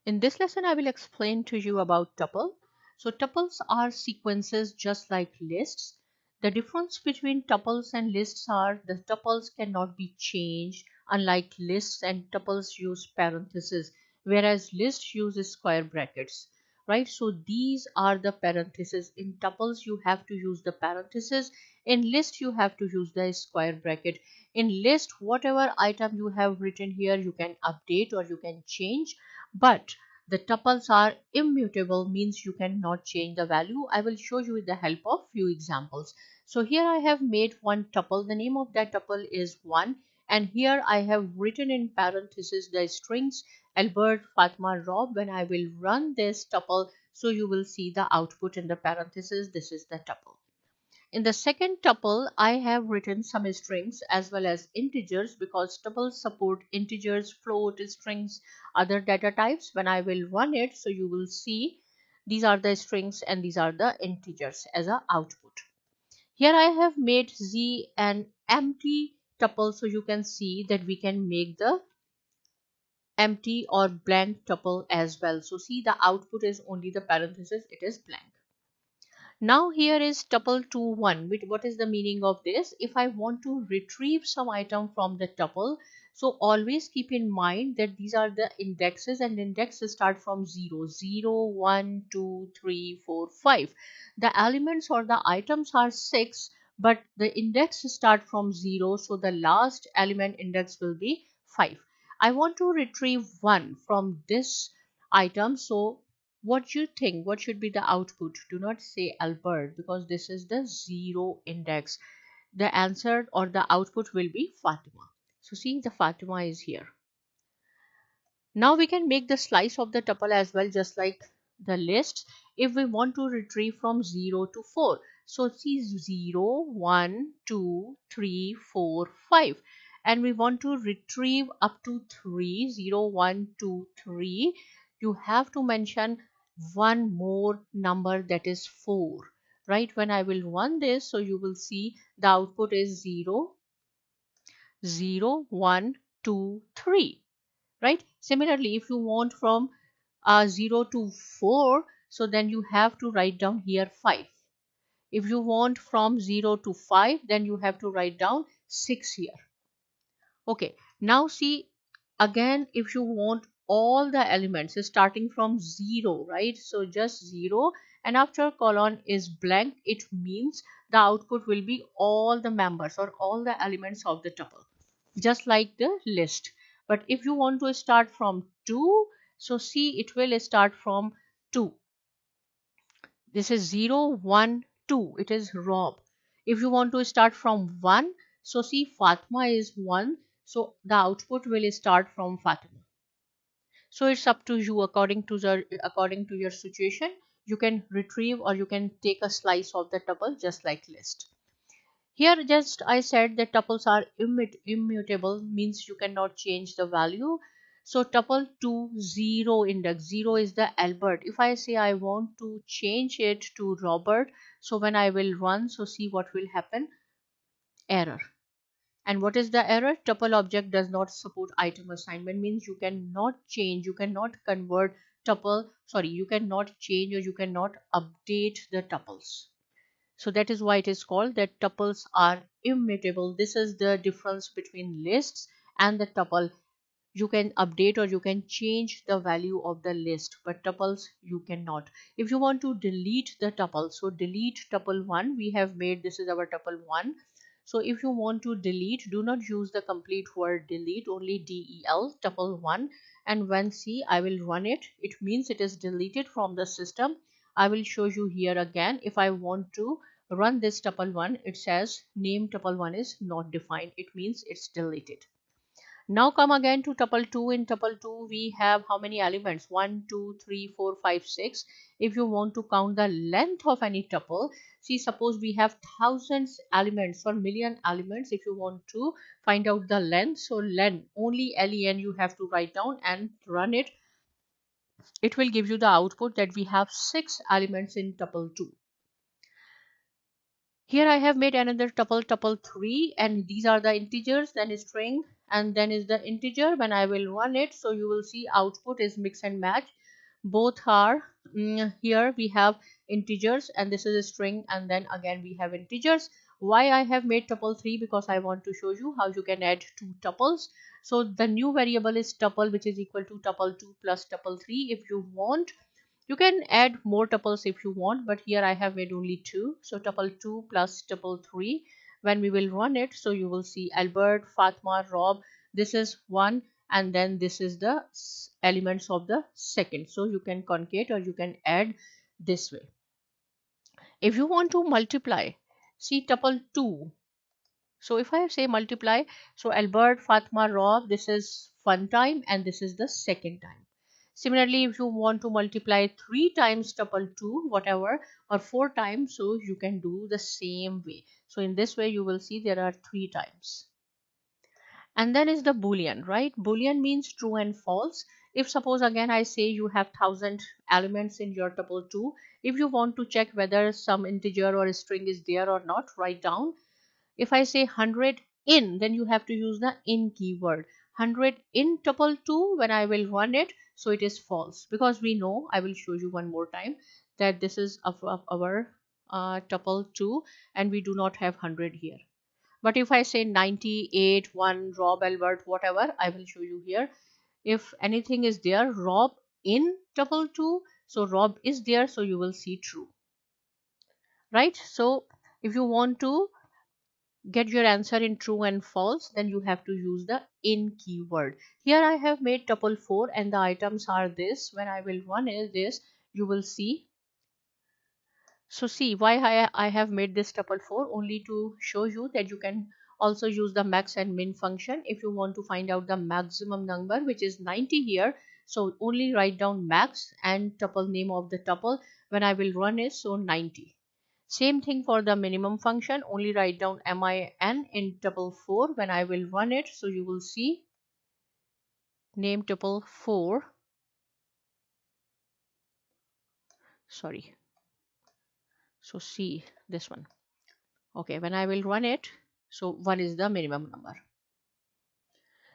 In this lesson, I will explain to you about tuple. So tuples are sequences just like lists. The difference between tuples and lists are the tuples cannot be changed, unlike lists, and tuples use parentheses, whereas lists use square brackets. Right? So these are the parentheses. In tuples, you have to use the parentheses. In list, you have to use the square bracket. In list, whatever item you have written here, you can update or you can change, but the tuples are immutable, means you cannot change the value. I will show you with the help of few examples. So here I have made one tuple. The name of that tuple is 1, and here I have written in parentheses the strings Albert, Fatma, Rob. When I will run this tuple, so you will see the output in the parentheses. This is the tuple. In the second tuple, I have written some strings as well as integers, because tuples support integers, float, strings, other data types. When I will run it, so you will see these are the strings and these are the integers as a output. Here I have made Z an empty tuple, so you can see that we can make the empty or blank tuple as well. So see, the output is only the parenthesis, it is blank. Now here is tuple 2 1. What is the meaning of this? If I want to retrieve some item from the tuple, so always keep in mind that these are the indexes, and indexes start from 0, 0, 1, 2, 3, 4, 5. The elements or the items are 6, but the index start from 0, so the last element index will be 5. I want to retrieve 1 from this item, so what you think, what should be the output? Do not say Albert, because this is the 0 index. The answer or the output will be Fatima. So see, the Fatima is here. Now we can make the slice of the tuple as well, just like the list. If we want to retrieve from 0 to 4, so see 0, 1, 2, 3, 4, 5, and we want to retrieve up to 3, 0, 1, 2, 3. You have to mention one more number, that is 4. Right? When I will run this, so you will see the output is 0, 0, 1, 2, 3. Right? Similarly, if you want from 0 to 4, so then you have to write down here 5. If you want from 0 to 5, then you have to write down 6 here. Okay, now see, again, if you want all the elements starting from 0, right? So just 0, and after colon is blank, it means the output will be all the members or all the elements of the tuple, just like the list. But if you want to start from 2, so see, it will start from 2. This is 0, 1, 2. It is Rob. If you want to start from 1, so see, Fatma is 1. So the output will start from Fatima. So it's up to you, according to your situation. You can retrieve or you can take a slice of the tuple just like list. Here just I said that tuples are immutable, means you cannot change the value. So tuple 2 0 index, 0 is the Albert. If I say I want to change it to Robert, so when I will run, so see what will happen. Error. And what is the error? Tuple object does not support item assignment, means you cannot change, you cannot convert tuple, sorry, you cannot change or you cannot update the tuples. So that is why it is called that tuples are immutable. This is the difference between lists and the tuple. You can update or you can change the value of the list, but tuples you cannot. If you want to delete the tuple, so delete tuple 1, we have made, this is our tuple 1. So if you want to delete, do not use the complete word delete, only del, tuple 1. And when see, I will run it, it means it is deleted from the system. I will show you here again. If I want to run this tuple 1, it says name tuple 1 is not defined. It means it's deleted. Now come again to tuple 2. In tuple 2, we have how many elements? 1, 2, 3, 4, 5, 6. If you want to count the length of any tuple, see, suppose we have thousands elements or million elements. If you want to find out the length, so len, only len you have to write down and run it. It will give you the output that we have 6 elements in tuple 2. Here I have made another tuple 3, and these are the integers, then a string, and then is the integer. When I will run it, so you will see output is mix and match. Both are here we have integers, and this is a string, and then again we have integers. Why I have made tuple 3? Because I want to show you how you can add two tuples. So the new variable is tuple, which is equal to tuple 2 plus tuple 3. If you want, you can add more tuples if you want, but here I have made only two. So tuple 2 plus tuple 3. When we will run it, so you will see Albert, Fatma, Rob. This is one, and then this is the elements of the second. So you can concatenate or you can add this way. If you want to multiply, see tuple 2. So if I say multiply, so Albert, Fatma, Rob, this is one time and this is the second time. Similarly, if you want to multiply 3 times tuple 2, whatever, or 4 times, so you can do the same way. So in this way, you will see there are 3 times. And then is the boolean, right? Boolean means true and false. If suppose again I say you have 1000 elements in your tuple 2, if you want to check whether some integer or string is there or not, write down. If I say 100 in, then you have to use the in keyword. 100 in tuple 2, when I will run it, so it is false, because we know, I will show you one more time, that this is of our tuple 2 and we do not have 100 here. But if I say 98, 1, Rob, Albert, whatever, I will show you here. If anything is there, Rob in tuple 2, so Rob is there, so you will see true. Right? So if you want to get your answer in true and false, then you have to use the in keyword. Here I have made tuple 4 and the items are this. When I will run this, you will see. So see why I have made this tuple 4, only to show you that you can also use the max and min function if you want to find out the maximum number, which is 90 here. So only write down max and tuple name of the tuple. When I will run it, so 90. Same thing for the minimum function, only write down min in tuple 4 when I will run it. So you will see name tuple 4. Sorry. So see this one. Okay, when I will run it, so 1 is the minimum number.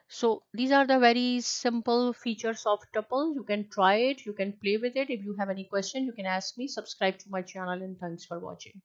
So these are the very simple features of tuple. You can try it, you can play with it. If you have any question, you can ask me. Subscribe to my channel, and thanks for watching.